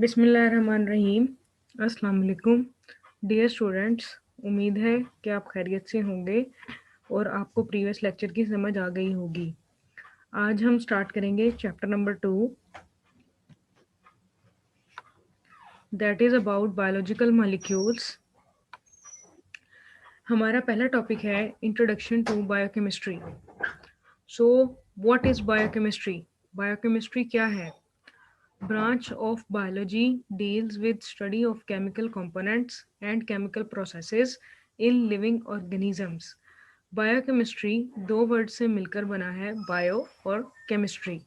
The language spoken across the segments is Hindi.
बिस्मिल्लाहिर्रहमानिर्रहीम। अस्सलाम वालेकुम डियर स्टूडेंट्स। उम्मीद है कि आप खैरियत से होंगे और आपको प्रीवियस लेक्चर की समझ आ गई होगी। आज हम स्टार्ट करेंगे chapter number 2, that is about biological molecules. हमारा पहला टॉपिक है introduction to biochemistry. So what is biochemistry? Biochemistry क्या है? Branch of biology deals with study of chemical components and chemical processes in living organisms. Biochemistry दो वर्ड से मिलकर बना है, बायो और केमिस्ट्री।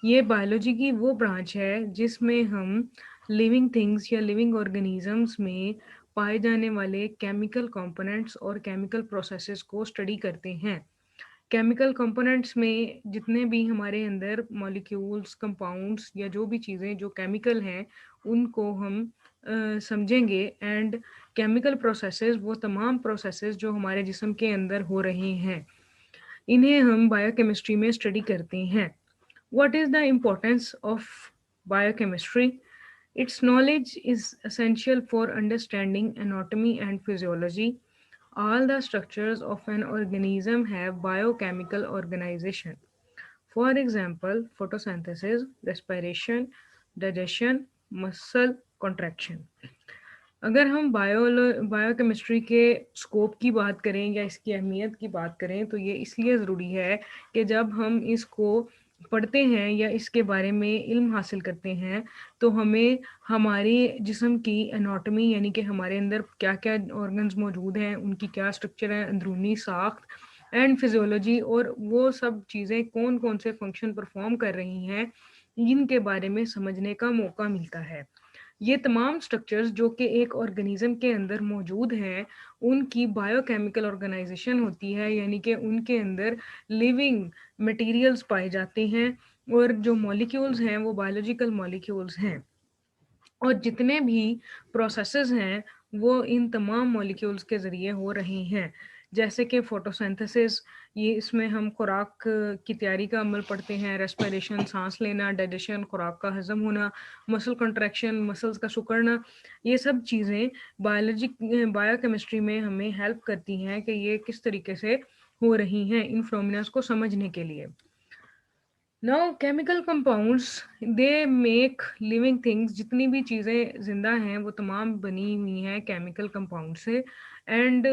ये बायोलॉजी की वो ब्रांच है जिसमें हम लिविंग थिंग्स या लिविंग ऑर्गेनिजम्स में पाए जाने वाले केमिकल कंपोनेंट्स और केमिकल प्रोसेसेस को स्टडी करते हैं। केमिकल कंपोनेंट्स में जितने भी हमारे अंदर मॉलिक्यूल्स, कंपाउंड्स या जो भी चीज़ें जो केमिकल हैं उनको हम समझेंगे। एंड केमिकल प्रोसेसेस वो तमाम प्रोसेसेस जो हमारे जिस्म के अंदर हो रहे हैं, इन्हें हम बायोकेमिस्ट्री में स्टडी करते हैं। What is the importance of biochemistry? Its knowledge is essential for understanding anatomy and physiology. All the structures of an organism have biochemical organization. For example, photosynthesis, respiration, digestion, muscle contraction. अगर हम बायोकेमिस्ट्री के स्कोप की बात करें या इसकी अहमियत की बात करें तो ये इसलिए ज़रूरी है कि जब हम इसको पढ़ते हैं या इसके बारे में इल्म हासिल करते हैं तो हमें हमारी जिस्म की एनाटॉमी यानी कि हमारे अंदर क्या क्या ऑर्गन्स मौजूद हैं, उनकी क्या स्ट्रक्चर है, अंदरूनी साख्त एंड फिजियोलॉजी और वो सब चीज़ें कौन कौन से फंक्शन परफॉर्म कर रही हैं, इनके बारे में समझने का मौका मिलता है। ये तमाम स्ट्रक्चर्स जो कि एक ऑर्गेनिज्म के अंदर मौजूद हैं, उनकी बायोकेमिकल ऑर्गेनाइजेशन होती है, यानी कि उनके अंदर लिविंग मटेरियल्स पाए जाते हैं और जो मॉलिक्यूल्स हैं वो बायोलॉजिकल मॉलिक्यूल्स हैं। और जितने भी प्रोसेसेस हैं वो इन तमाम मॉलिक्यूल्स के ज़रिए हो रही हैं, जैसे कि फोटोसिंथेसिस, ये इसमें हम खुराक की तैयारी का अमल पढ़ते हैं, रेस्पिरेशन सांस लेना, डाइजेशन खुराक का हजम होना, मसल कंट्रैक्शन मसल्स का सिकुड़ना, ये सब चीज़ें बायोकेमिस्ट्री में हमें हेल्प करती हैं कि ये किस तरीके से हो रही हैं, इन फिनोमिनास को समझने के लिए। Now chemical compounds they make living things, जितनी भी चीज़ें जिंदा हैं वो तमाम बनी हुई हैं केमिकल कंपाउंड से। And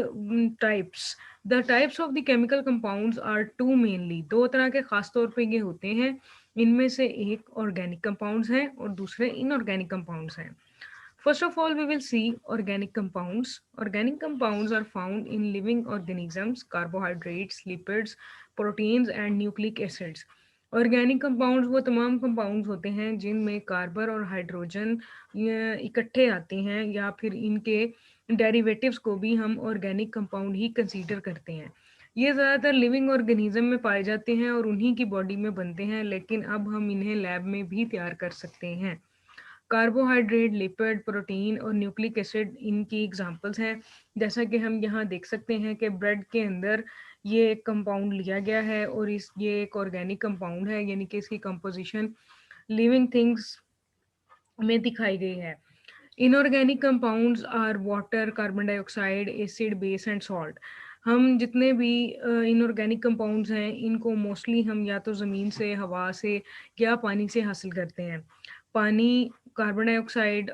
types, the types of the chemical compounds are two mainly, दो तरह के खास तौर पे ये होते हैं। इनमें से एक ऑर्गेनिक कंपाउंड्स हैं और दूसरे इनऑर्गेनिक कंपाउंड्स हैं। First of all, we will see organic compounds. Organic compounds are found in living organisms, carbohydrates, lipids, proteins and nucleic acids. Organic compounds वो तमाम कंपाउंड्स होते हैं जिनमें कार्बन और हाइड्रोजन इकट्ठे आते हैं, या फिर इनके डेरिवेटिव्स को भी हम ऑर्गेनिक कंपाउंड ही कंसीडर करते हैं। ये ज़्यादातर लिविंग ऑर्गेनिज्म में पाए जाते हैं और उन्हीं की बॉडी में बनते हैं, लेकिन अब हम इन्हें लैब में भी तैयार कर सकते हैं। कार्बोहाइड्रेट, लिपिड, प्रोटीन और न्यूक्लिक एसिड इनकी एग्जांपल्स हैं। जैसा कि हम यहाँ देख सकते हैं कि ब्रेड के अंदर ये एक कंपाउंड लिया गया है और ये एक ऑर्गेनिक कंपाउंड है, यानी कि इसकी कंपोजिशन लिविंग थिंग्स में दिखाई गई है। Inorganic compounds are water, carbon dioxide, acid, base and salt. हम जितने भी इनऑर्गेनिक कंपाउंड्स हैं इनको मोस्टली हम या तो ज़मीन से, हवा से या पानी से हासिल करते हैं। पानी, कार्बन डाइऑक्साइड,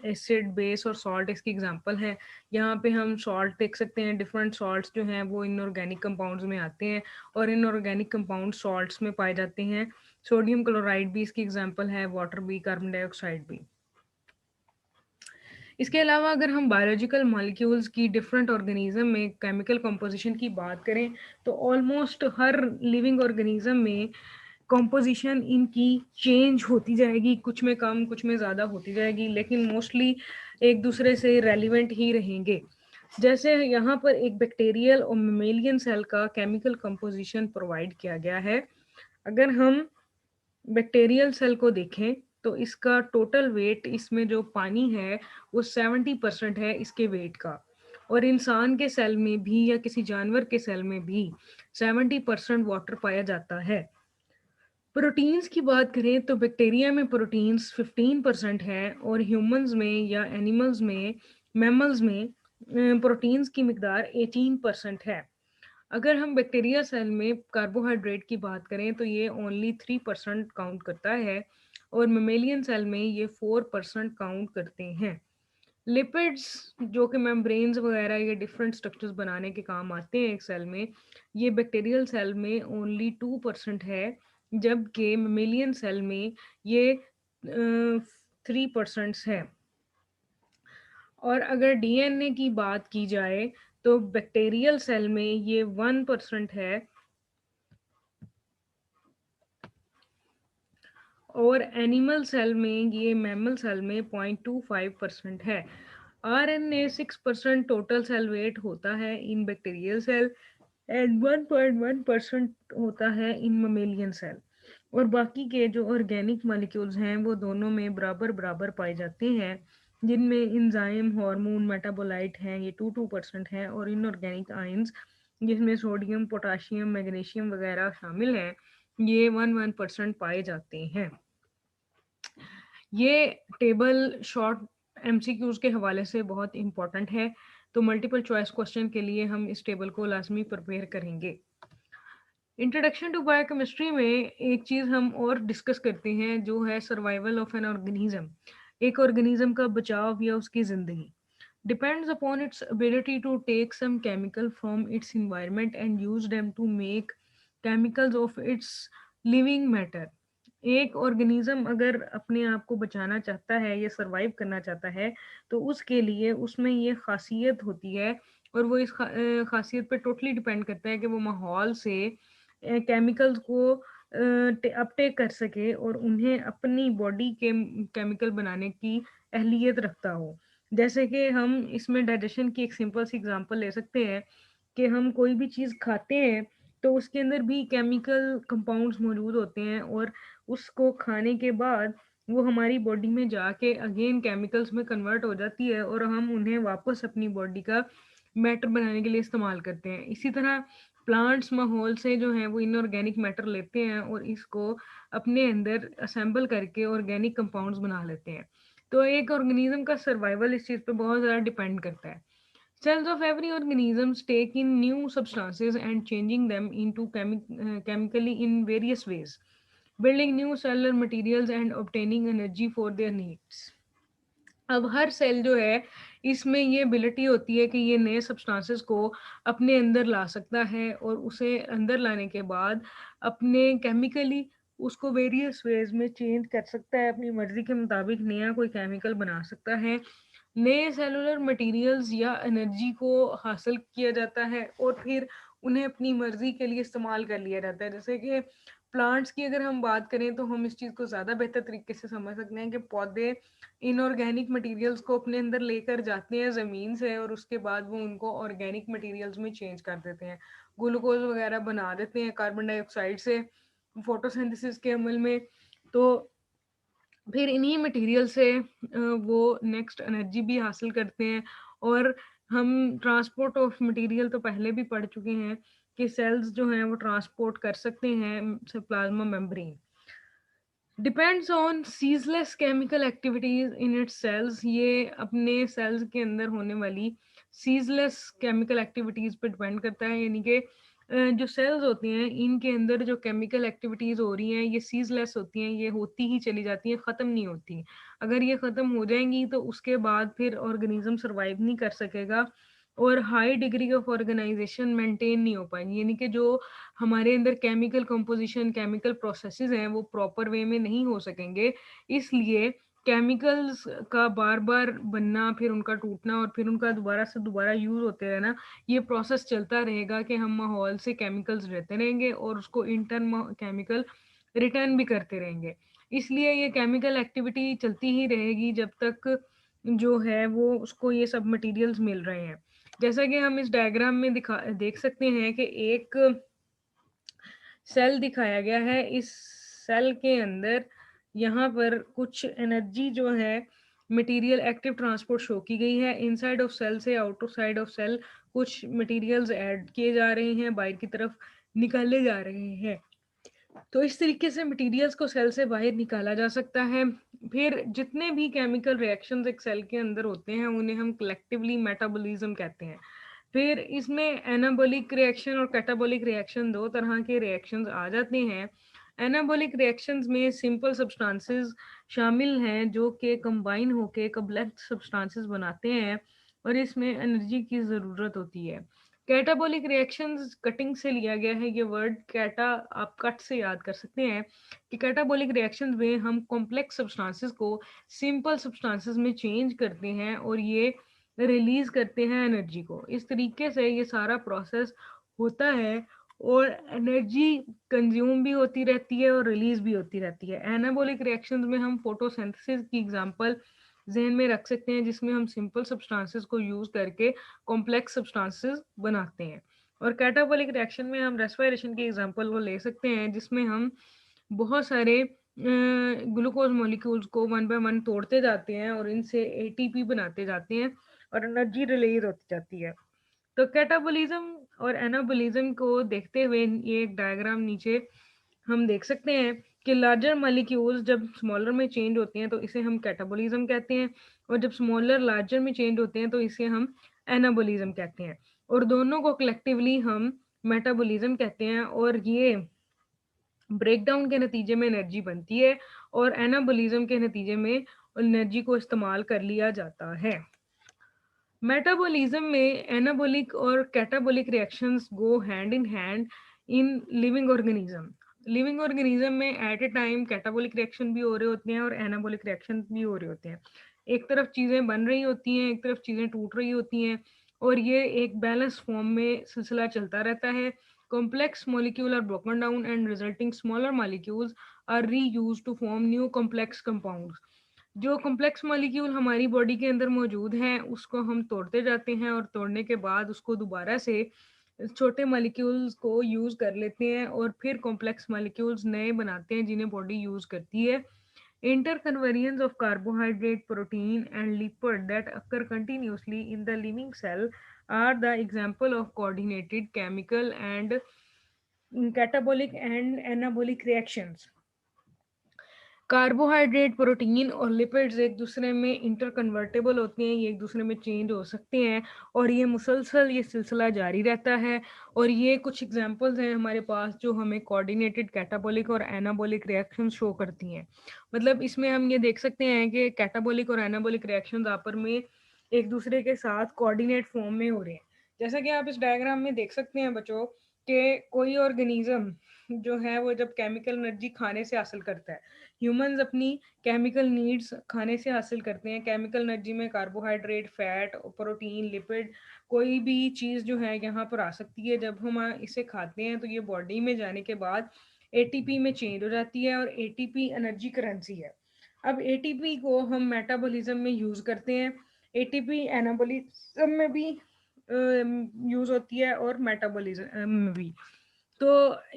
एसिड, बेस और सॉल्ट इसकी एग्जांपल है। यहाँ पे हम सॉल्ट देख सकते हैं, डिफरेंट सॉल्ट्स जो हैं वो इनऑर्गेनिक कंपाउंड्स में आते हैं और इनऑर्गेनिक कंपाउंड सॉल्ट्स में पाए जाते हैं। सोडियम क्लोराइड भी इसकी एग्जांपल है, वाटर भी, कार्बन डाइऑक्साइड भी। इसके अलावा अगर हम बायोलॉजिकल मॉलिक्यूल्स की डिफरेंट ऑर्गेनिज्म में केमिकल कंपोजिशन की बात करें तो ऑलमोस्ट हर लिविंग ऑर्गेनिज्म में कंपोजिशन इनकी चेंज होती जाएगी, कुछ में कम कुछ में ज़्यादा होती जाएगी, लेकिन मोस्टली एक दूसरे से रेलिवेंट ही रहेंगे। जैसे यहाँ पर एक बैक्टीरियल और मेमेलियन सेल का केमिकल कंपोजिशन प्रोवाइड किया गया है। अगर हम बैक्टीरियल सेल को देखें तो इसका टोटल वेट, इसमें जो पानी है वो 70% है इसके वेट का, और इंसान के सेल में भी या किसी जानवर के सेल में भी 70% वाटर पाया जाता है। प्रोटीन्स की बात करें तो बैक्टीरिया में प्रोटीन्स 15% है और ह्यूमंस में या एनिमल्स में, मैमल्स में प्रोटीन्स की मिकदार 18% है। अगर हम बैक्टीरिया सेल में कार्बोहाइड्रेट की बात करें तो ये ओनली 3% काउंट करता है और मेमेलियन सेल में ये 4% काउंट करते हैं। लिपिड्स जो कि मेम्ब्रेन्स वगैरह ये डिफरेंट स्ट्रक्चर्स बनाने के काम आते हैं एक सेल में, ये बैक्टीरियल सेल में ओनली 2% है, जबकि मेमेलियन सेल में ये 3% है। और अगर डीएनए की बात की जाए तो बैक्टीरियल सेल में ये 1% है और एनिमल सेल में ये मैमल सेल में 0.25% है। आरएनए 6% टोटल सेल वेट होता है इन बैक्टीरियल सेल एंड 1.1% होता है इन ममेलियन सेल। और बाकी के जो ऑर्गेनिक मॉलिक्यूल्स हैं वो दोनों में बराबर बराबर पाए जाते हैं, जिनमें इंजाइम, हार्मोन, मेटाबोलाइट हैं, ये 2% है, और इनऑर्गेनिक आयंस जिसमें सोडियम, पोटाशियम, मैग्नीशियम वगैरह शामिल हैं, ये 1% पाए जाते हैं। ये टेबल शॉर्ट एमसीक्यूज के हवाले से बहुत इंपॉर्टेंट है, तो मल्टीपल चॉइस क्वेश्चन के लिए हम इस टेबल को लाजमी प्रिपेयर करेंगे। इंट्रोडक्शन टू बायोकेमिस्ट्री में एक चीज़ हम और डिस्कस करते हैं जो है सर्वाइवल ऑफ एन ऑर्गेनिज्म। एक ऑर्गेनिज्म का बचाव या उसकी ज़िंदगी depends upon its ability to take some chemical from its environment and use them to make chemicals of its living matter। एक ऑर्गेनिज्म अगर अपने आप को बचाना चाहता है या सरवाइव करना चाहता है तो उसके लिए उसमें ये खासियत होती है, और वो इस खासियत पे टोटली डिपेंड करता है कि वो माहौल से केमिकल्स को अपटेक कर सके और उन्हें अपनी बॉडी के केमिकल बनाने की अहलियत रखता हो। जैसे कि हम इसमें डाइजेशन की एक सिंपल सी एग्जांपल ले सकते हैं कि हम कोई भी चीज़ खाते हैं तो उसके अंदर भी केमिकल कंपाउंड्स मौजूद होते हैं, और उसको खाने के बाद वो हमारी बॉडी में जाके अगेन केमिकल्स में कन्वर्ट हो जाती है और हम उन्हें वापस अपनी बॉडी का मैटर बनाने के लिए इस्तेमाल करते हैं। इसी तरह प्लांट्स माहौल से जो है वो इनऑर्गेनिक मैटर लेते हैं और इसको अपने अंदर असेंबल करके ऑर्गेनिक कंपाउंड्स बना लेते हैं। तो एक ऑर्गेनिज्म का सर्वाइवल इस चीज़ पे बहुत ज़्यादा डिपेंड करता है। Cells of every organism take in new substances and changing them into chemically in various ways, building new cellular materials and obtaining energy for their needs। अब हर सेल जो है इसमें ये एबिलिटी होती है कि ये नए सब्सटेंसेस को अपने अंदर ला सकता है और उसे अंदर लाने के बाद अपने केमिकली उसको वेरियस वेज में चेंज कर सकता है, अपनी मर्जी के मुताबिक नया कोई केमिकल बना सकता है। नए सेलुलर मटेरियल्स या एनर्जी को हासिल किया जाता है और फिर उन्हें अपनी मर्जी के लिए इस्तेमाल कर लिया जाता है। जैसे कि प्लांट्स की अगर हम बात करें तो हम इस चीज़ को ज़्यादा बेहतर तरीके से समझ सकते हैं कि पौधे इनऑर्गेनिक मटेरियल्स को अपने अंदर लेकर जाते हैं ज़मीन से और उसके बाद वो उनको ऑर्गेनिक मटेरियल्स में चेंज कर देते हैं, ग्लूकोज वगैरह बना देते हैं कार्बन डाइऑक्साइड से फोटोसिंथेसिस के अमल में। तो फिर इन्हीं मटेरियल से वो नेक्स्ट एनर्जी भी हासिल करते हैं। और हम ट्रांसपोर्ट ऑफ मटेरियल तो पहले भी पढ़ चुके हैं कि सेल्स जो हैं वो ट्रांसपोर्ट कर सकते हैं plasma membrane. Depends on ceaseless chemical activities in its cells, ये अपने सेल्स के अंदर होने वाली सीजलेस केमिकल एक्टिविटीज पे डिपेंड करता है, यानी कि जो सेल्स होते हैं इनके अंदर जो केमिकल एक्टिविटीज हो रही हैं ये सीजलेस होती हैं, ये होती ही चली जाती हैं, ख़त्म नहीं होती। अगर ये ख़त्म हो जाएंगी तो उसके बाद फिर ऑर्गेनिज्म सर्वाइव नहीं कर सकेगा और high degree of organisation maintain नहीं हो पाएंगी, यानी कि जो हमारे अंदर केमिकल कंपोजिशन, केमिकल प्रोसेसेस हैं वो प्रॉपर वे में नहीं हो सकेंगे। इसलिए केमिकल्स का बार बार बनना, फिर उनका टूटना और फिर उनका दोबारा से दोबारा यूज होते रहना, ये प्रोसेस चलता रहेगा कि हम माहौल से केमिकल्स लेते रहेंगे और उसको इंटर्न केमिकल रिटर्न भी करते रहेंगे। इसलिए ये केमिकल एक्टिविटी चलती ही रहेगी जब तक जो है वो उसको ये सब मटेरियल्स मिल रहे हैं। जैसा कि हम इस डायग्राम में देख सकते हैं कि एक सेल दिखाया गया है। इस सेल के अंदर यहाँ पर कुछ एनर्जी जो है मटेरियल एक्टिव ट्रांसपोर्ट शो की गई है। इनसाइड ऑफ सेल से आउटर साइड ऑफ सेल कुछ मटेरियल्स ऐड किए जा रहे हैं, बाहर की तरफ निकाले जा रहे हैं। तो इस तरीके से मटेरियल्स को सेल से बाहर निकाला जा सकता है। फिर जितने भी केमिकल रिएक्शंस एक सेल के अंदर होते हैं उन्हें हम कलेक्टिवली मेटाबॉलिज्म कहते हैं। फिर इसमें एनाबॉलिक रिएक्शन और कैटाबॉलिक रिएक्शन, दो तरह के रिएक्शंस आ जाते हैं। एनाबॉलिक रिएक्शंस में सिंपल सब्सटेंसेस शामिल हैं जो कि कंबाइन होकर कॉम्प्लेक्स सब्सटेंसेस बनाते हैं और इसमें एनर्जी की ज़रूरत होती है। कैटाबॉलिक रिएक्शंस कटिंग से लिया गया है ये वर्ड, कैटा आप कट से याद कर सकते हैं कि कैटाबॉलिक रिएक्शंस में हम कॉम्प्लेक्स सब्सटेंसेस को सिंपल सब्सटेंसेस में चेंज करते हैं और ये रिलीज करते हैं एनर्जी को। इस तरीके से ये सारा प्रोसेस होता है और एनर्जी कंज्यूम भी होती रहती है और रिलीज भी होती रहती है। एनाबॉलिक रिएक्शंस में हम फोटोसिंथेसिस की एग्जांपल जहन में रख सकते हैं जिसमें हम सिंपल सब्सटेंसेस को यूज करके कॉम्प्लेक्स सब्सटेंसेस बनाते हैं। और कैटाबॉलिक रिएक्शन में हम रेस्पिरेशन की एग्जांपल को ले सकते हैं जिसमें हम बहुत सारे ग्लूकोज मॉलिक्यूल्स को वन बाय वन तोड़ते जाते हैं और इनसे एटीपी बनाते जाते हैं और एनर्जी रिलीज होती जाती है। तो कैटाबॉलिज्म और एनाबॉलिज्म को देखते हुए ये एक डायग्राम नीचे हम देख सकते हैं कि लार्जर मॉलिक्यूल्स जब स्मॉलर में चेंज होते हैं तो इसे हम कैटाबॉलिज्म कहते हैं और जब स्मॉलर लार्जर में चेंज होते हैं तो इसे हम एनाबॉलिज्म कहते हैं और दोनों को कलेक्टिवली हम मेटाबॉलिज्म कहते हैं। और ये ब्रेकडाउन के नतीजे में एनर्जी बनती है और एनाबॉलिज्म के नतीजे में एनर्जी को इस्तेमाल कर लिया जाता है। मेटाबॉलिज्म में एनाबॉलिक और catabolic reactions go hand in hand in living organism. Living organism में at a time catabolic reaction भी हो रहे होते हैं और एनाबॉलिक रिएक्शन भी हो रहे होते हैं। एक तरफ चीज़ें बन रही होती हैं, एक तरफ चीज़ें टूट रही होती हैं और ये एक बैलेंस फॉर्म में सिलसिला चलता रहता है। Complex molecule are broken down and resulting smaller molecules are reused to form new complex compounds। जो कॉम्प्लेक्स मॉलिक्यूल हमारी बॉडी के अंदर मौजूद हैं उसको हम तोड़ते जाते हैं और तोड़ने के बाद उसको दोबारा से छोटे मॉलिक्यूल्स को यूज कर लेते हैं और फिर कॉम्प्लेक्स मॉलिक्यूल्स नए बनाते हैं जिन्हें बॉडी यूज करती है। Interconversions of carbohydrate, protein, and lipid that occur continuously in the living cell are the example of coordinated chemical and catabolic and anabolic reactions। Carbohydrate, protein और लिपिड्स एक दूसरे में इंटरकन्वर्टेबल होते हैं, ये एक दूसरे में चेंज हो सकते हैं और ये मुसलसल ये सिलसिला जारी रहता है। और ये कुछ एग्जांपल्स हैं हमारे पास जो हमें कोऑर्डिनेटेड कैटाबॉलिक और एनाबॉलिक रिएक्शंस शो करती हैं। मतलब इसमें हम ये देख सकते हैं कि कैटाबॉलिक और एनाबॉलिक रिएक्शंस आपस में एक दूसरे के साथ कोऑर्डिनेट फॉर्म में हो रहे हैं। जैसा कि आप इस डायग्राम में देख सकते हैं बच्चों कि कोई ऑर्गेनिज्म जो है वो जब केमिकल एनर्जी खाने से हासिल करता है, ह्यूमंस अपनी केमिकल नीड्स खाने से हासिल करते हैं। केमिकल एनर्जी में कार्बोहाइड्रेट, फैट, प्रोटीन, लिपिड, कोई भी चीज़ जो है यहाँ पर आ सकती है। जब हम इसे खाते हैं तो ये बॉडी में जाने के बाद एटीपी में चेंज हो जाती है और एटीपी एनर्जी करेंसी है। अब एटीपी को हम मेटाबॉलिज्म में यूज़ करते हैं, एटीपी एनाबॉलिज्म में भी यूज़ होती है और मेटाबॉलिज्म में भी। तो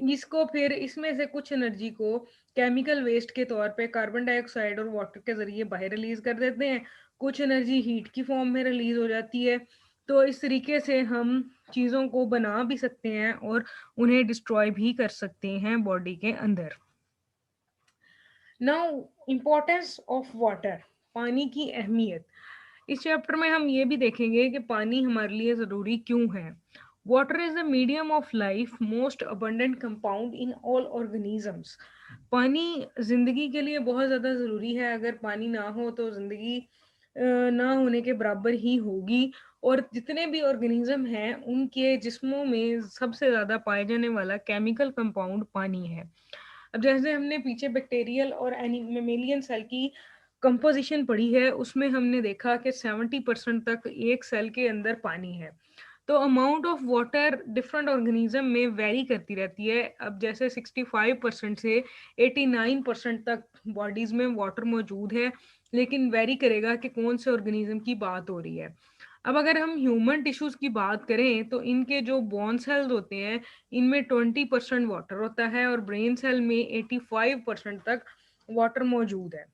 इसको फिर इसमें से कुछ एनर्जी को केमिकल वेस्ट के तौर पे कार्बन डाइऑक्साइड और वाटर के ज़रिए बाहर रिलीज़ कर देते हैं, कुछ एनर्जी हीट की फॉर्म में रिलीज़ हो जाती है। तो इस तरीके से हम चीज़ों को बना भी सकते हैं और उन्हें डिस्ट्रॉय भी कर सकते हैं बॉडी के अंदर। नाउ इम्पोर्टेंस ऑफ वाटर, पानी की अहमियत। इस चैप्टर में हम ये भी देखेंगे कि पानी हमारे लिए ज़रूरी क्यों है। Water is the medium of life, most abundant compound in all organisms. पानी ज़िंदगी के लिए बहुत ज़्यादा ज़रूरी है, अगर पानी ना हो तो ज़िंदगी ना होने के बराबर ही होगी। और जितने भी ऑर्गेनिज्म हैं उनके जिस्मों में सबसे ज़्यादा पाए जाने वाला केमिकल कंपाउंड पानी है। अब जैसे हमने पीछे बैक्टीरियल और मेमेलियन सेल की कंपोजिशन पढ़ी है उसमें हमने देखा कि 70% तक एक सेल के अंदर पानी है। तो amount of water different organism में वेरी करती रहती है। अब जैसे 65% से 89% तक बॉडीज में वाटर मौजूद है, लेकिन वेरी करेगा कि कौन से ऑर्गेनिज्म की बात हो रही है। अब अगर हम ह्यूमन टिश्यूज की बात करें तो इनके जो बोन सेल्स होते हैं इनमें 20% वाटर होता है और ब्रेन सेल में 85% तक वाटर मौजूद है।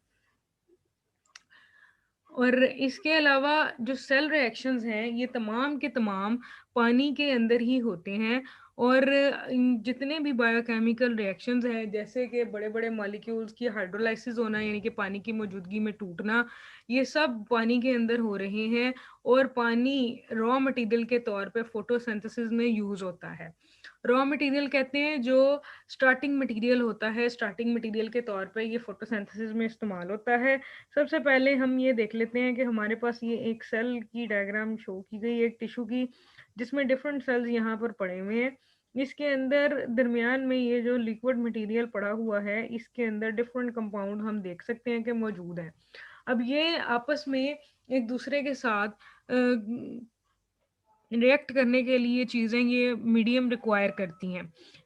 और इसके अलावा जो सेल रिएक्शंस हैं ये तमाम के तमाम पानी के अंदर ही होते हैं और जितने भी बायोकेमिकल रिएक्शंस हैं, जैसे कि बड़े बड़े मॉलिक्यूल्स की हाइड्रोलाइसिस होना, यानी कि पानी की मौजूदगी में टूटना, ये सब पानी के अंदर हो रहे हैं। और पानी रॉ मटेरियल के तौर पे फोटोसिंथेसिस में यूज होता है। रॉ मटेरियल कहते हैं जो स्टार्टिंग मटेरियल होता है, स्टार्टिंग मटेरियल के तौर पे ये फोटोसिंथेसिस में इस्तेमाल होता है। सबसे पहले हम ये देख लेते हैं कि हमारे पास ये एक सेल की डायग्राम शो की गई है, एक टिश्यू की, जिसमें डिफरेंट सेल्स यहाँ पर पड़े हुए हैं। इसके अंदर दरमियान में ये जो लिक्विड मटेरियल पड़ा हुआ है, इसके अंदर डिफरेंट कंपाउंड हम देख सकते हैं कि मौजूद है। अब ये आपस में एक दूसरे के साथ रिएक्ट करने के लिए चीज़ें ये मीडियम रिक्वायर करती हैं।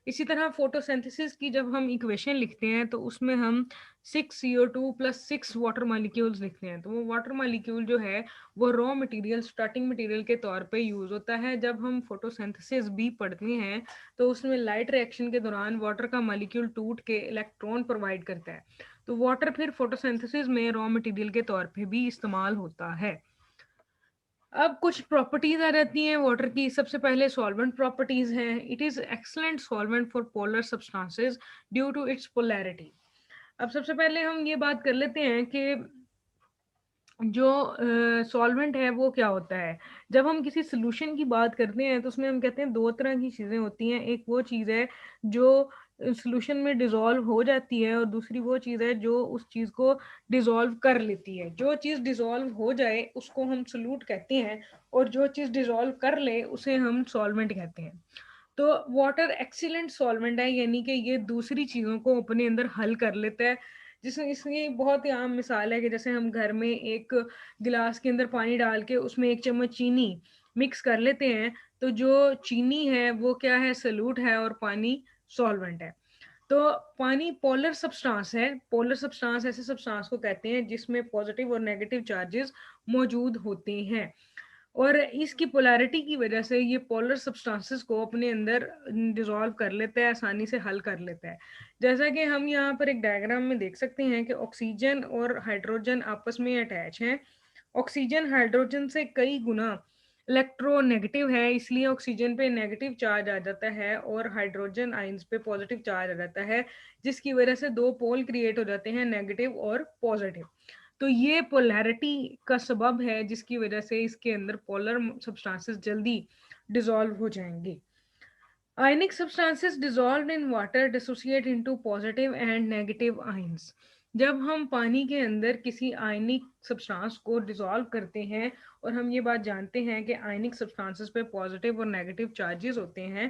इसी तरह फोटोसिंथेसिस की जब हम इक्वेशन लिखते हैं तो उसमें हम 6 CO2 प्लस 6 वाटर मॉलिक्यूल्स लिखते हैं। तो वो वाटर मॉलिक्यूल जो है वो रॉ मटेरियल, स्टार्टिंग मटेरियल के तौर पे यूज़ होता है। जब हम फोटोसिंथेसिस भी पढ़ते हैं तो उसमें लाइट रिएक्शन के दौरान वाटर का मॉलिक्यूल टूट के इलेक्ट्रॉन प्रोवाइड करता है। तो वाटर फिर फोटोसिंथेसिस में रॉ मटेरियल के तौर पे भी इस्तेमाल होता है। अब कुछ प्रॉपर्टीज आ जाती हैं वाटर की। सबसे पहले सॉल्वेंट प्रॉपर्टीज हैं। It is excellent solvent for polar substances due to its polarity. अब सबसे पहले हम ये बात कर लेते हैं कि जो सॉल्वेंट है वो क्या होता है। जब हम किसी सोल्यूशन की बात करते हैं तो उसमें हम कहते हैं दो तरह की चीज़ें होती हैं। एक वो चीज़ है जो सोल्यूशन में डिसॉल्व हो जाती है, और दूसरी वो चीज़ है जो उस चीज़ को डिसॉल्व कर लेती है। जो चीज़ डिसॉल्व हो जाए उसको हम सोल्यूट कहते हैं, और जो चीज़ डिसॉल्व कर ले उसे हम सॉल्वेंट कहते हैं। तो वाटर एक्सीलेंट सॉल्वेंट है, यानी कि ये दूसरी चीज़ों को अपने अंदर हल कर लेता है। जिसमें इसकी बहुत ही आम मिसाल है कि जैसे हम घर में एक गिलास के अंदर पानी डाल के उसमें एक चम्मच चीनी मिक्स कर लेते हैं, तो जो चीनी है वो क्या है, सल्यूट है, और पानी सॉल्वेंट है। तो पानी पोलर सब्सटेंस है। पोलर सब्सटेंस ऐसे सब्सटेंस को कहते हैं जिसमें पॉजिटिव और नेगेटिव चार्जेस मौजूद होते हैं, और इसकी पोलैरिटी की वजह से ये पोलर सब्सटेंसेस को अपने अंदर डिसॉल्व कर लेता है, आसानी से हल कर लेता है। जैसा कि हम यहाँ पर एक डायग्राम में देख सकते हैं कि ऑक्सीजन और हाइड्रोजन आपस में अटैच हैं। ऑक्सीजन हाइड्रोजन से कई गुना इलेक्ट्रोनेगेटिव है, इसलिए ऑक्सीजन पे नेगेटिव चार्ज आ जाता है और हाइड्रोजन आइंस पे पॉजिटिव चार्ज आ जाता है, जिसकी वजह से दो पोल क्रिएट हो जाते हैं, नेगेटिव और पॉजिटिव। तो ये पोलैरिटी का सबब है जिसकी वजह से इसके अंदर पोलर सब्सटेंसेस जल्दी डिसॉल्व हो जाएंगे। Ionic substances dissolved in water dissociate into positive and negative ions. जब हम पानी के अंदर किसी आयनिक सब्सटेंस को डिसॉल्व करते हैं, और हम ये बात जानते हैं कि आयनिक सब्सटेंसेस पे पॉजिटिव और नेगेटिव चार्जेस होते हैं,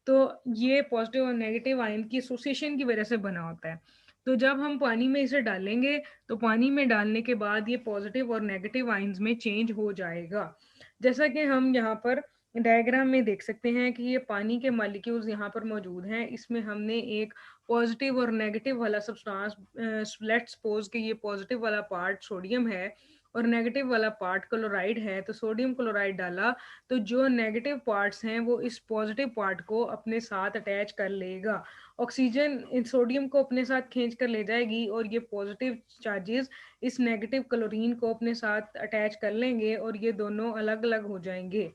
तो ये पॉजिटिव और नेगेटिव आयन की एसोसिएशन की वजह से बना होता है। तो जब हम पानी में इसे डालेंगे तो पानी में डालने के बाद ये पॉजिटिव और नेगेटिव आयंस में चेंज हो जाएगा। जैसा कि हम यहाँ पर डायग्राम में देख सकते हैं कि ये पानी के मॉलिक्यूल्स यहाँ पर मौजूद हैं। इसमें हमने एक पॉजिटिव और नेगेटिव वाला सब्सटेंस, लेट्स सपोज कि ये पॉजिटिव वाला पार्ट सोडियम है और नेगेटिव वाला पार्ट क्लोराइड है, तो सोडियम क्लोराइड डाला तो जो नेगेटिव पार्ट्स हैं वो इस पॉजिटिव पार्ट को अपने साथ अटैच कर लेगा। ऑक्सीजन इन सोडियम को अपने साथ खींच कर ले जाएगी, और ये पॉजिटिव चार्जेस इस नेगेटिव क्लोरीन को अपने साथ अटैच कर लेंगे, और ये दोनों अलग अलग हो जाएंगे।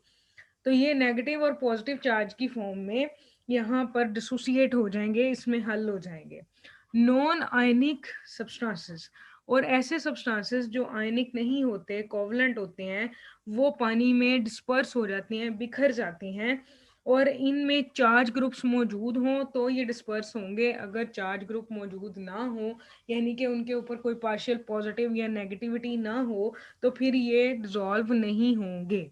तो ये नेगेटिव और पॉजिटिव चार्ज की फॉर्म में यहाँ पर डिसोसिएट हो जाएंगे, इसमें हल हो जाएंगे। नॉन आयनिक सब्सटेंसेस, और ऐसे सब्सटेंसेस जो आयनिक नहीं होते, कोवलेंट होते हैं, वो पानी में डिस्पर्स हो जाती हैं, बिखर जाती हैं, और इनमें चार्ज ग्रुप्स मौजूद हों तो ये डिस्पर्स होंगे। अगर चार्ज ग्रुप मौजूद ना हो, यानी कि उनके ऊपर कोई पार्शियल पॉजिटिव या नेगेटिविटी ना हो, तो फिर ये डिसॉल्व नहीं होंगे।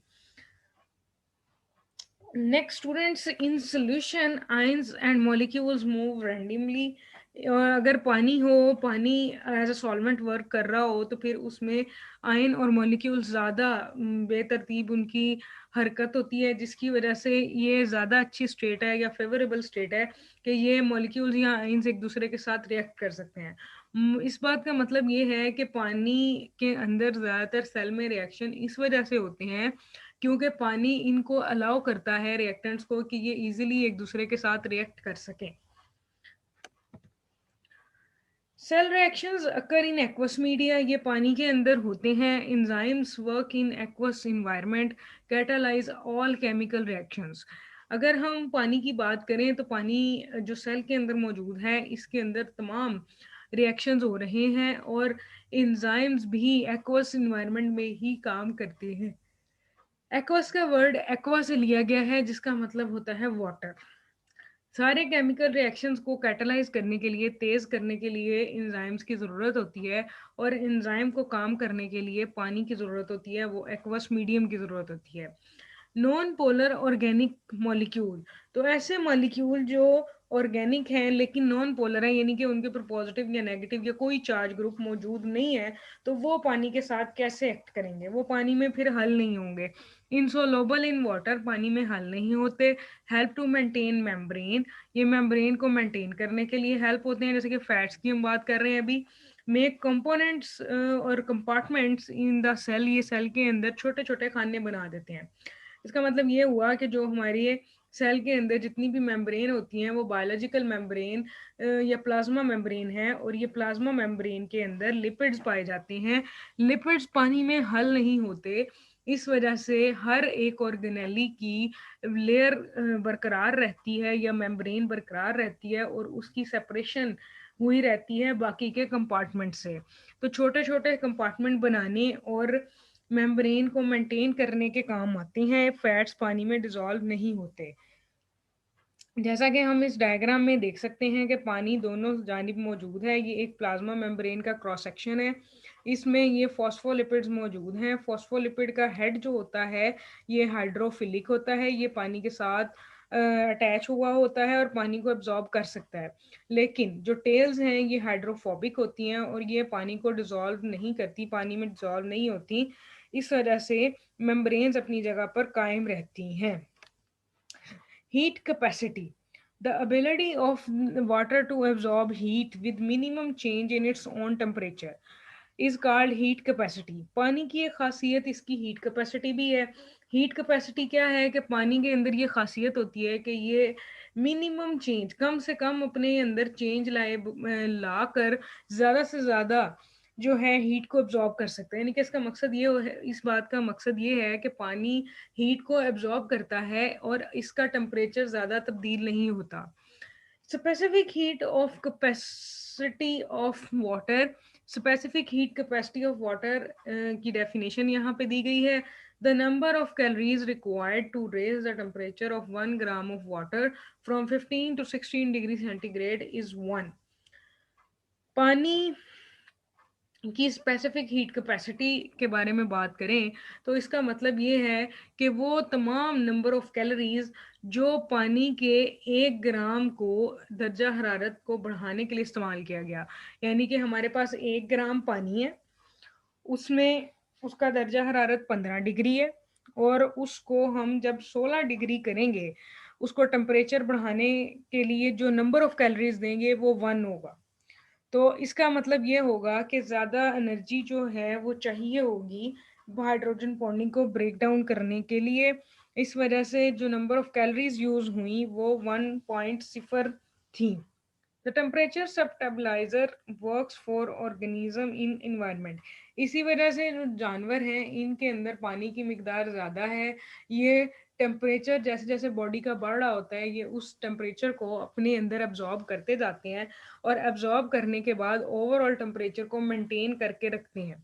Next, students, in solution ions and molecules move randomly. अगर पानी हो, पानी एज अ सॉल्वेंट वर्क कर रहा हो, तो फिर उसमें आयन और मॉलिक्यूल ज़्यादा बेतरतीब उनकी हरकत होती है, जिसकी वजह से ये ज़्यादा अच्छी स्टेट है या फेवरेबल स्टेट है कि ये मॉलिक्यूल्स या आयन्स एक दूसरे के साथ रिएक्ट कर सकते हैं। इस बात का मतलब ये है कि पानी के अंदर ज़्यादातर सेल में रिएक्शन इस वजह से होते हैं क्योंकि पानी इनको अलाउ करता है रिएक्टेंट्स को कि ये इजीली एक दूसरे के साथ रिएक्ट कर सकें। Cell reactions occur in aqueous media, ये पानी के अंदर होते हैं। Enzymes work in aqueous environment, catalyse all chemical reactions. अगर हम पानी की बात करें तो पानी जो सेल के अंदर मौजूद है, इसके अंदर तमाम रिएक्शंस हो रहे हैं और एंजाइम्स भी एक्वस इन्वायरमेंट में ही काम करते हैं। एक्वस का वर्ड एक्वा से लिया गया है, जिसका मतलब होता है वाटर। सारे केमिकल रिएक्शंस को कैटलाइज करने के लिए, तेज करने के लिए एंजाइम्स की ज़रूरत होती है, और एंजाइम को काम करने के लिए पानी की ज़रूरत होती है, वो एक्वस मीडियम की ज़रूरत होती है। नॉन पोलर ऑर्गेनिक मॉलिक्यूल, तो ऐसे मॉलिक्यूल जो ऑर्गेनिक हैं लेकिन नॉन पोलर है, यानी कि उनके ऊपर पॉजिटिव या नेगेटिव या कोई चार्ज ग्रुप मौजूद नहीं है, तो वो पानी के साथ कैसे एक्ट करेंगे, वो पानी में फिर हल नहीं होंगे। इनसोलोबल इन वाटर, पानी में हल नहीं होते। हेल्प टू मेंटेन मेम्ब्रेन, ये मेम्ब्रेन को मेंटेन करने के लिए हेल्प होते हैं, जैसे कि फैट्स की हम बात कर रहे हैं अभी। मेक कंपोनेंट्स और कंपार्टमेंट्स इन द सेल, ये सेल के अंदर छोटे छोटे खाने बना देते हैं। इसका मतलब ये हुआ कि जो हमारी ये सेल के अंदर जितनी भी मेम्ब्रेन होती हैं, वो बायोलॉजिकल मेम्ब्रेन या प्लाज्मा मेम्ब्रेन है, और ये प्लाज्मा मेम्ब्रेन के अंदर लिपिड्स पाए जाते हैं। लिपिड्स पानी में हल नहीं होते, इस वजह से हर एक ऑर्गेनेली की लेयर बरकरार रहती है या मेम्ब्रेन बरकरार रहती है, और उसकी सेपरेशन हुई रहती है बाकी के कंपार्टमेंट से। तो छोटे छोटे कंपार्टमेंट बनाने और मेम्ब्रेन को मेंटेन करने के काम आते हैं, फैट्स पानी में डिसॉल्व नहीं होते। जैसा कि हम इस डायग्राम में देख सकते हैं कि पानी दोनों जानिब मौजूद है, ये एक प्लाज्मा मेम्ब्रेन का क्रॉस सेक्शन है। इसमें ये फॉस्फोलिपिड्स मौजूद हैं। फॉस्फोलिपिड का हेड जो होता है ये हाइड्रोफिलिक होता है, ये पानी के साथ अटैच हुआ होता है और पानी को एब्जॉर्ब कर सकता है। लेकिन जो टेल्स हैं ये हाइड्रोफोबिक होती हैं और ये पानी को डिसॉल्व नहीं करती, पानी में डिसॉल्व नहीं होती। इस वजह से मेम्ब्रेन्स अपनी जगह पर कायम रहती हैं। Heat capacity, the ability of water to absorb heat with minimum change in its own temperature is called heat capacity. पानी की एक खासियत इसकी हीट कैपेसिटी भी है। हीट कैपेसिटी क्या है कि पानी के अंदर ये खासियत होती है कि ये मिनिमम चेंज, कम से कम अपने अंदर चेंज ला कर ज़्यादा से ज़्यादा जो है हीट को एब्जॉर्ब कर सकते हैं। यानी कि इसका मकसद ये है, इस बात का मकसद ये है कि पानी हीट को एब्जॉर्ब करता है और इसका टेम्परेचर ज़्यादा तब्दील नहीं होता। Specific heat of capacity of water, specific heat capacity of water की डेफिनेशन यहाँ पे दी गई है। The number of calories required to raise the temperature of 1 gram of water from 15 to 16 degree centigrade is 1। पानी की स्पेसिफिक हीट कैपेसिटी के बारे में बात करें तो इसका मतलब ये है कि वो तमाम नंबर ऑफ कैलोरीज जो पानी के 1 ग्राम को दर्जा हरारत को बढ़ाने के लिए इस्तेमाल किया गया। यानी कि हमारे पास 1 ग्राम पानी है, उसमें उसका दर्जा हरारत 15 डिग्री है, और उसको हम जब 16 डिग्री करेंगे, उसको टेम्परेचर बढ़ाने के लिए जो नंबर ऑफ कैलोरीज देंगे वो 1 होगा। तो इसका मतलब ये होगा कि ज़्यादा एनर्जी जो है वो चाहिए होगी हाइड्रोजन बॉन्डिंग को ब्रेक डाउन करने के लिए। इस वजह से जो नंबर ऑफ कैलोरीज यूज हुई वो 1.0 थी। The temperature stabiliser works for organism in environment, इसी वजह से जो जानवर हैं इनके अंदर पानी की मिकदार ज़्यादा है। ये टेम्परेचर जैसे जैसे बॉडी का बढ़ रहा होता है, ये उस टेम्परेचर को अपने अंदर एब्जॉर्ब करते जाते हैं, और एब्जॉर्ब करने के बाद ओवरऑल टेम्परेचर को मेंटेन करके रखते हैं।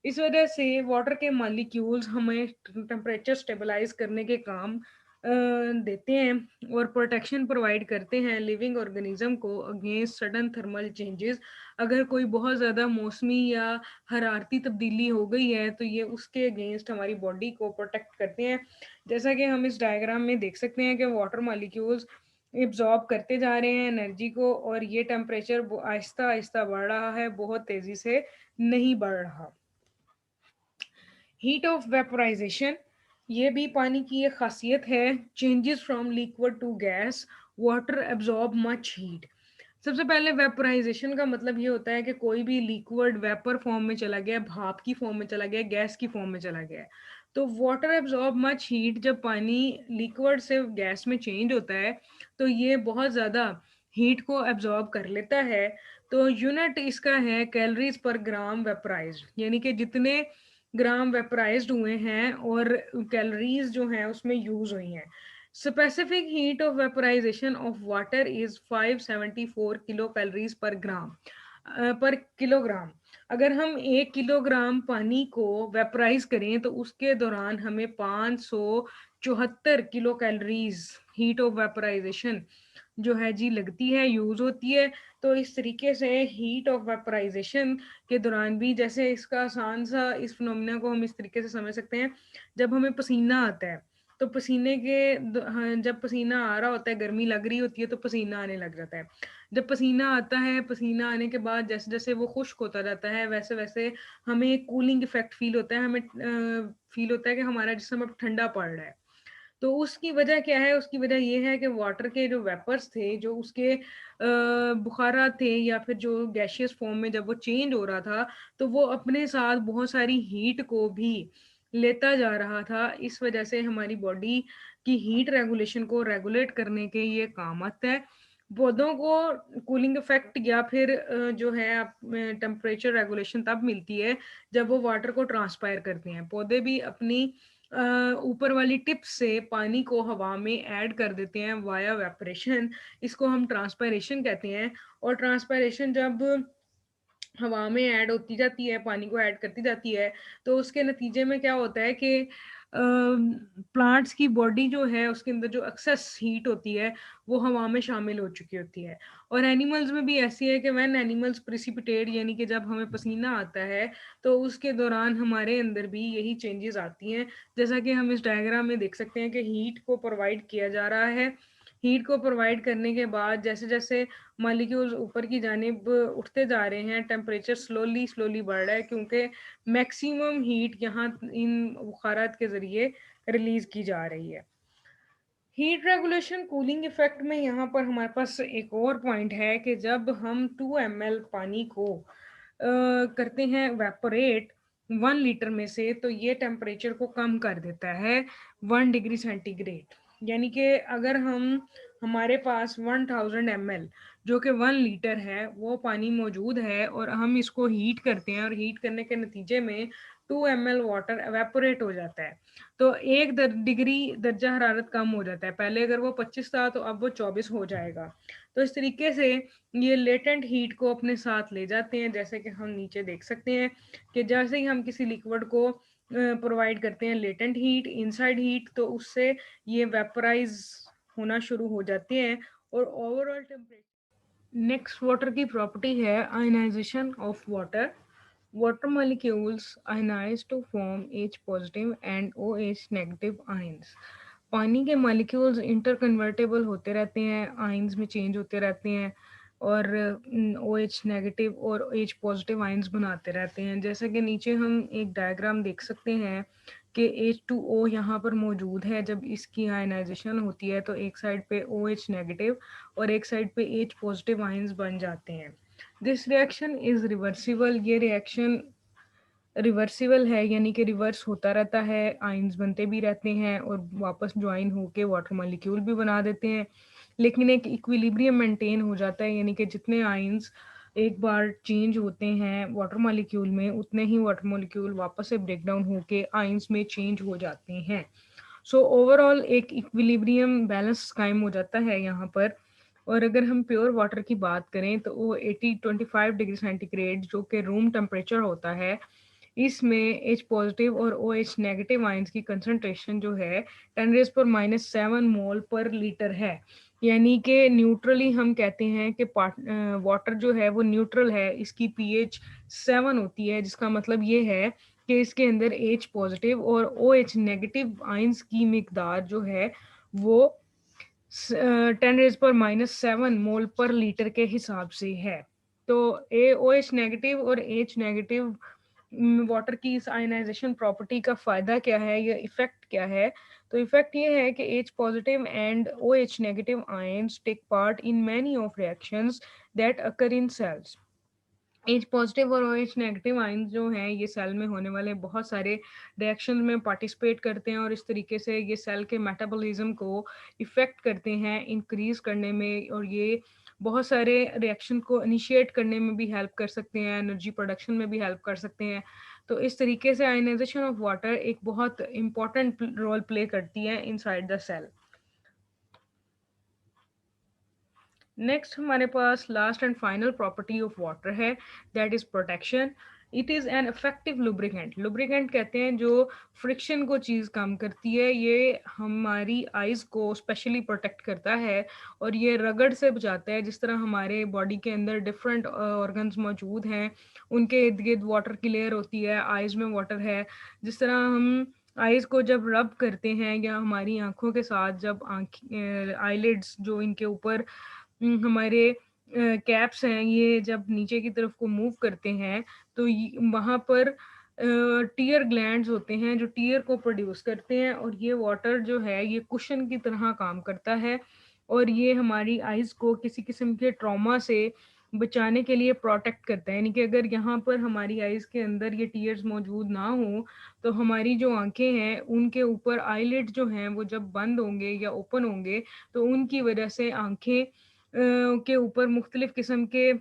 इस वजह से वाटर के मॉलिक्यूल्स हमें टेम्परेचर स्टेबलाइज करने के काम देते हैं और प्रोटेक्शन प्रोवाइड करते हैं लिविंग ऑर्गेनिज्म को अगेंस्ट सडन थर्मल चेंजेस। अगर कोई बहुत ज़्यादा मौसमी या हरारती तब्दीली हो गई है तो ये उसके अगेंस्ट हमारी बॉडी को प्रोटेक्ट करते हैं। जैसा कि हम इस डायग्राम में देख सकते हैं कि वाटर मॉलिक्यूल्स एब्जॉर्ब करते जा रहे हैं एनर्जी को, और ये टेम्परेचर आहिस्ता आहिस्ता बढ़ रहा है, बहुत तेज़ी से नहीं बढ़ रहा। हीट ऑफ वेपोराइजेशन, ये भी पानी की एक खासियत है। Changes from liquid to gas, water absorb much heat. सबसे पहले वेपोराइजेशन का मतलब ये होता है कि कोई भी लिक्विड वेपर फॉर्म में चला गया, भाप की फॉर्म में चला गया, गैस की फॉर्म में चला गया। तो वाटर एब्जॉर्ब मच हीट, जब पानी लिक्विड से गैस में चेंज होता है तो ये बहुत ज़्यादा हीट को एब्जॉर्ब कर लेता है। तो यूनिट इसका है कैलोरीज पर ग्राम वेपराइज, यानी कि जितने ग्राम वेपराइज्ड हुए हैं और कैलोरीज जो हैं उसमें यूज हुई हैं। Specific heat of vaporization of water is 574 kilocalories per gram पर किलोग्राम। अगर हम 1 किलोग्राम पानी को वेपराइज करें तो उसके दौरान हमें 574 kilo calories heat of vaporisation जो है जी लगती है, यूज होती है। तो इस तरीके से हीट ऑफ वेपराइजेशन के दौरान भी, जैसे इसका आसान सा इस फिनोमिना को हम इस तरीके से समझ सकते हैं, जब हमें पसीना आता है तो पसीने के हाँ, जब पसीना आ रहा होता है, गर्मी लग रही होती है तो पसीना आने लग जाता है। जब पसीना आता है, पसीना आने के बाद जैसे जैसे वो खुश्क होता जाता है, वैसे वैसे हमें कूलिंग इफेक्ट फील होता है, हमें फील होता है कि हमारा जिस्म अब ठंडा पड़ रहा है। तो उसकी वजह क्या है? उसकी वजह ये है कि वाटर के जो वेपर्स थे, जो उसके बुखारा थे या फिर जो गैशियस फॉर्म में जब वो चेंज हो रहा था, तो वो अपने साथ बहुत सारी हीट को भी लेता जा रहा था। इस वजह से हमारी बॉडी की हीट रेगुलेशन को रेगुलेट करने के ये काम आता है। पौधों को कूलिंग इफेक्ट या फिर जो है टेम्परेचर रेगुलेशन तब मिलती है जब वो वाटर को ट्रांसपायर करते हैं। पौधे भी अपनी ऊपर वाली टिप से पानी को हवा में ऐड कर देते हैं वाया वेपरेशन। इसको हम ट्रांसपायरेशन कहते हैं। और ट्रांसपायरेशन जब हवा में ऐड होती जाती है, पानी को ऐड करती जाती है, तो उसके नतीजे में क्या होता है कि प्लांट्स की बॉडी जो है उसके अंदर जो एक्सेस हीट होती है वो हवा में शामिल हो चुकी होती है। और एनिमल्स में भी ऐसी है कि व्हेन एनिमल्स प्रिसिपिटेट, यानी कि जब हमें पसीना आता है तो उसके दौरान हमारे अंदर भी यही चेंजेस आती हैं। जैसा कि हम इस डायग्राम में देख सकते हैं कि हीट को प्रोवाइड किया जा रहा है। हीट को प्रोवाइड करने के बाद जैसे जैसे मॉलिक्यूल्स ऊपर की जानिब उठते जा रहे हैं, टेम्परेचर स्लोली स्लोली बढ़ रहा है, क्योंकि मैक्सिमम हीट यहाँ इन बुखारात के ज़रिए रिलीज़ की जा रही है। हीट रेगुलेशन कूलिंग इफेक्ट में यहाँ पर हमारे पास एक और पॉइंट है कि जब हम 2 ml पानी को करते हैं वेपोरेट 1 लीटर में से, तो ये टेम्परेचर को कम कर देता है 1 डिग्री सेंटीग्रेड। यानी कि अगर हम हमारे पास 1000 ml जो कि 1 लीटर है वो पानी मौजूद है और हम इसको हीट करते हैं, और हीट करने के नतीजे में 2 ml वाटर एवेपोरेट हो जाता है, तो 1 डिग्री दर्जा हरारत कम हो जाता है। पहले अगर वो 25 था तो अब वो 24 हो जाएगा। तो इस तरीके से ये लेटेंट हीट को अपने साथ ले जाते हैं, जैसे कि हम नीचे देख सकते हैं कि जैसे ही हम किसी लिक्विड को प्रोवाइड करते हैं लेटेंट हीट, इनसाइड हीट, तो उससे ये वेपराइज होना शुरू हो जाते हैं और ओवरऑल टेम्परेचर। नेक्स्ट वाटर की प्रॉपर्टी है ionisation of water. Water molecules ionize to form H positive and OH negative ions. पानी के मॉलिक्यूल्स इंटरकन्वर्टेबल होते रहते हैं, आयंस में चेंज होते रहते हैं और OH नेगेटिव और H पॉजिटिव आयंस बनाते रहते हैं। जैसे कि नीचे हम एक डायग्राम देख सकते हैं कि H2O यहाँ पर मौजूद है। जब इसकी आयनाइजेशन होती है तो एक साइड पे OH नेगेटिव और एक साइड पे H पॉजिटिव आयंस बन जाते हैं। This reaction is reversible. ये रिएक्शन रिवर्सिबल है, यानी कि रिवर्स होता रहता है, आयंस बनते भी रहते हैं और वापस ज्वाइन होके वाटर मॉलिक्यूल भी बना देते हैं। लेकिन एक इक्विलिब्रियम मेंटेन हो जाता है, यानी कि जितने आयंस एक बार चेंज होते हैं वाटर मॉलिक्यूल में, उतने ही वाटर मॉलिक्यूल वापस से ब्रेक डाउन होके आयंस में चेंज हो जाते हैं। सो ओवरऑल एक इक्विलिब्रियम बैलेंस कायम हो जाता है यहाँ पर। और अगर हम प्योर वाटर की बात करें तो वो 25 डिग्री सेंटीग्रेड जो कि रूम टेम्परेचर होता है, इसमें H पॉजिटिव और OH नेगेटिव आयंस की कंसंट्रेशन जो है 10⁻⁻7 मोल पर लीटर है। यानी कि न्यूट्रली हम कहते हैं कि वाटर जो है वो न्यूट्रल है, इसकी pH 7 होती है, जिसका मतलब ये है कि इसके अंदर H पॉजिटिव और OH नेगेटिव आयंस की मिकदार जो है वो 10⁻⁻7 मोल पर लीटर के हिसाब से है। तो OH नेगेटिव और H नेगेटिव वाटर की इस आयनाइजेशन प्रॉपर्टी का फायदा क्या है, या इफेक्ट क्या है? तो इफेक्ट ये है कि H positive and OH negative ions take part in many of reactions that occur in cells. H positive और OH नेगेटिव आयंस जो हैं ये सेल में होने वाले बहुत सारे रिएक्शन में पार्टिसिपेट करते हैं, और इस तरीके से ये सेल के मेटाबॉलिज्म को इफेक्ट करते हैं, इंक्रीज करने में, और ये बहुत सारे रिएक्शन को इनिशिएट करने में भी हेल्प कर सकते हैं, एनर्जी प्रोडक्शन में भी हेल्प कर सकते हैं। तो इस तरीके से आयनाइजेशन ऑफ वाटर एक बहुत इंपॉर्टेंट रोल प्ले करती है इनसाइड द सेल। नेक्स्ट हमारे पास last and final property of water है, that is protection. It is an effective lubricant. Lubricant कहते हैं जो फ्रिक्शन को चीज़ कम करती है, ये हमारी आइज़ को स्पेशली प्रोटेक्ट करता है और ये रगड़ से बचाता है। जिस तरह हमारे बॉडी के अंदर डिफरेंट ऑर्गन्स मौजूद हैं, उनके इर्द गिर्द वाटर की लेयर होती है, आइज़ में वाटर है। जिस तरह हम आइज़ को जब रब करते हैं या हमारी आंखों के साथ जब आईलिड्स जो इनके ऊपर हमारे कैप्स हैं, ये जब नीचे की तरफ को मूव करते हैं तो वहाँ पर टीयर ग्लैंड्स होते हैं जो टीयर को प्रोड्यूस करते हैं, और ये वाटर जो है ये कुशन की तरह काम करता है और ये हमारी आइज़ को किसी किस्म के ट्रॉमा से बचाने के लिए प्रोटेक्ट करता है। यानी कि अगर यहाँ पर हमारी आइज़ के अंदर ये टीयर्स मौजूद ना हो तो हमारी जो आंखें हैं उनके ऊपर आईलिड जो हैं वो जब बंद होंगे या ओपन होंगे तो उनकी वजह से आंखें के ऊपर मुख्तलिफ किस्म के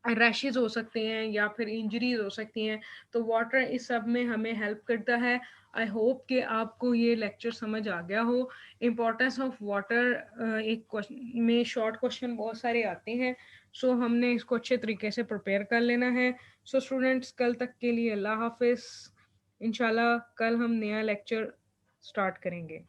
रैशेज हो सकते हैं या फिर इंजरीज हो सकती हैं। तो वाटर इस सब में हमें हेल्प करता है। आई होप कि आपको ये लेक्चर समझ आ गया हो। इम्पोर्टेंस ऑफ वाटर एक क्वेश्चन में शॉर्ट क्वेश्चन बहुत सारे आते हैं, सो हमने इसको अच्छे तरीके से प्रिपेयर कर लेना है। सो स्टूडेंट्स, कल तक के लिए अल्लाह हाफिज़। इंशाल्लाह कल हम नया लेक्चर स्टार्ट करेंगे।